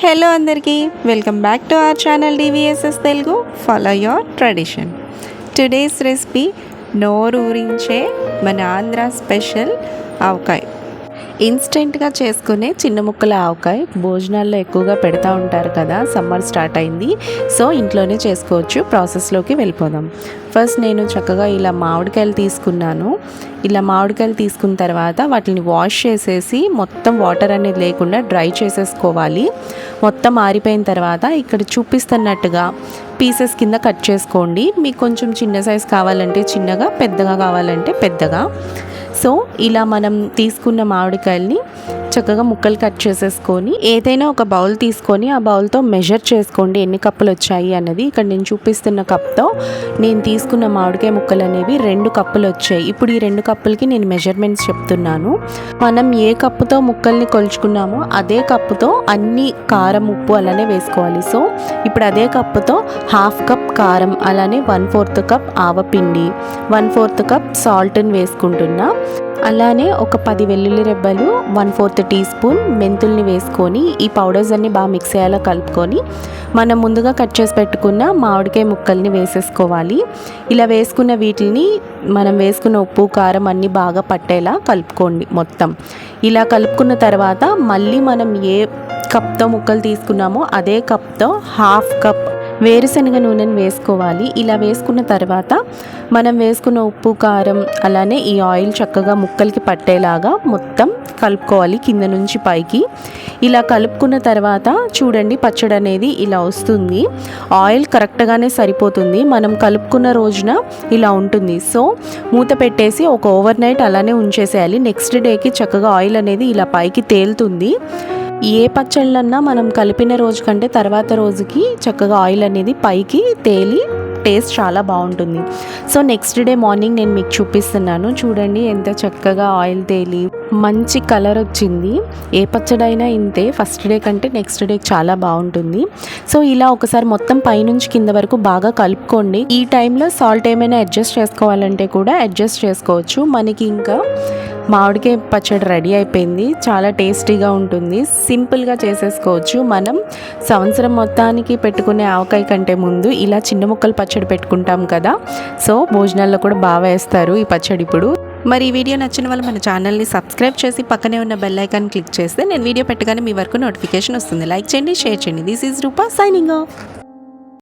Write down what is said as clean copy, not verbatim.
Hello అందరికీ welcome back to our channel DVSS Telugu. Follow your tradition. Today's recipe నోరు ఊరించే మన Andhra special ఆవకాయ. ఇన్స్టెంట్గా చేసుకునే చిన్న ముక్కల ఆవకాయ భోజనాల్లో ఎక్కువగా పెడతా ఉంటారు కదా, సమ్మర్ స్టార్ట్ అయింది. సో ఇంట్లోనే చేసుకోవచ్చు. ప్రాసెస్లోకి వెళ్ళిపోదాం. ఫస్ట్ నేను చక్కగా ఇలా మామిడికాయలు తీసుకున్నాను. ఇలా మామిడికాయలు తీసుకున్న తర్వాత వాటిని వాష్ చేసేసి మొత్తం వాటర్ అనేది లేకుండా డ్రై చేసేసుకోవాలి. మొత్తం ఆరిపోయిన తర్వాత ఇక్కడ చూపిస్తున్నట్టుగా పీసెస్ కింద కట్ చేసుకోండి. మీకు కొంచెం చిన్న సైజ్ కావాలంటే చిన్నగా, పెద్దగా కావాలంటే పెద్దగా. సో ఇలా మనం తీసుకున్న మామిడికాయల్ని చక్కగా ముక్కలు కట్ చేసేసుకొని ఏదైనా ఒక బౌల్ తీసుకొని ఆ బౌల్తో మెజర్ చేసుకోండి ఎన్ని కప్పులు వచ్చాయి అన్నది. ఇక్కడ నేను చూపిస్తున్న కప్తో నేను తీసుకున్న మామిడికాయ ముక్కలు అనేవి 2 కప్పులు వచ్చాయి. ఇప్పుడు ఈ 2 కప్పులకి నేను మెజర్మెంట్స్ చెప్తున్నాను. మనం ఏ కప్పుతో ముక్కల్ని కొలుచుకున్నామో అదే కప్పుతో అన్ని కారం, ఉప్పు అలానే వేసుకోవాలి. సో ఇప్పుడు అదే కప్పుతో 1/2 కప్ కారం, అలానే 1/4 కప్ ఆవపిండి, 1/4 కప్ సాల్ట్ని వేసుకుంటున్నా. అలానే ఒక 10 వెల్లుల్లి రెబ్బలు, 1/4 టీ స్పూన్ మెంతుల్ని వేసుకొని ఈ పౌడర్స్ అన్ని బాగా మిక్స్ అయ్యేలా కలుపుకొని మనం ముందుగా కట్ చేసి పెట్టుకున్న మామిడికాయ ముక్కల్ని వేసేసుకోవాలి. ఇలా వేసుకున్న వీటిని మనం వేసుకున్న ఉప్పు, కారం అన్నీ బాగా పట్టేలా కలుపుకోండి మొత్తం. ఇలా కలుపుకున్న తర్వాత మళ్ళీ మనం ఏ కప్తో ముక్కలు తీసుకున్నామో అదే కప్తో 1/2 కప్ వేరుశనగ నూనెని వేసుకోవాలి. ఇలా వేసుకున్న తర్వాత మనం వేసుకున్న ఉప్పు, కారం అలానే ఈ ఆయిల్ చక్కగా ముక్కలకి పట్టేలాగా మొత్తం కలుపుకోవాలి కింద నుంచి పైకి. ఇలా కలుపుకున్న తర్వాత చూడండి పచ్చడి అనేది ఇలా వస్తుంది. ఆయిల్ కరెక్ట్గానే సరిపోతుంది. మనం కలుపుకున్న రోజున ఇలా ఉంటుంది. సో మూత పెట్టేసి ఒక ఓవర్ నైట్ అలానే ఉంచేసేయాలి. నెక్స్ట్ డేకి చక్కగా ఆయిల్ అనేది ఇలా పైకి తేలుతుంది. ఏ పచ్చళ్ళన్నా మనం కలిపిన రోజు కంటే తర్వాత రోజుకి చక్కగా ఆయిల్ అనేది పైకి తేలి టేస్ట్ చాలా బాగుంటుంది. సో నెక్స్ట్ డే మార్నింగ్ నేను మీకు చూపిస్తున్నాను. చూడండి ఎంత చక్కగా ఆయిల్ తేలి మంచి కలర్ వచ్చింది. ఏ పచ్చడైనా ఇంతే, ఫస్ట్ డే కంటే నెక్స్ట్ డే చాలా బాగుంటుంది. సో ఇలా ఒకసారి మొత్తం పైనుంచి కింద వరకు బాగా కలుపుకోండి. ఈ టైంలో సాల్ట్ ఏమైనా అడ్జస్ట్ చేసుకోవాలంటే కూడా అడ్జస్ట్ చేసుకోవచ్చు. మనకి ఇంకా మామిడికాయ పచ్చడి రెడీ అయిపోయింది. చాలా టేస్టీగా ఉంటుంది. సింపుల్గా చేసేసుకోవచ్చు. మనం సంవత్సరం మొత్తానికి పెట్టుకునే ఆవకాయ కంటే ముందు ఇలా చిన్న ముక్కలు పచ్చడి పెట్టుకుంటాం కదా, సో భోజనాల్లో కూడా బాగా వేస్తారు ఈ పచ్చడి. ఇప్పుడు మరి ఈ వీడియో నచ్చిన వాళ్ళు మన ఛానల్ని సబ్స్క్రైబ్ చేసి పక్కనే ఉన్న బెల్ ఐకాన్ క్లిక్ చేస్తే నేను వీడియో పెట్టగానే మీ వరకు నోటిఫికేషన్ వస్తుంది. లైక్ చేయండి, షేర్ చేయండి. This is Rupa signing of.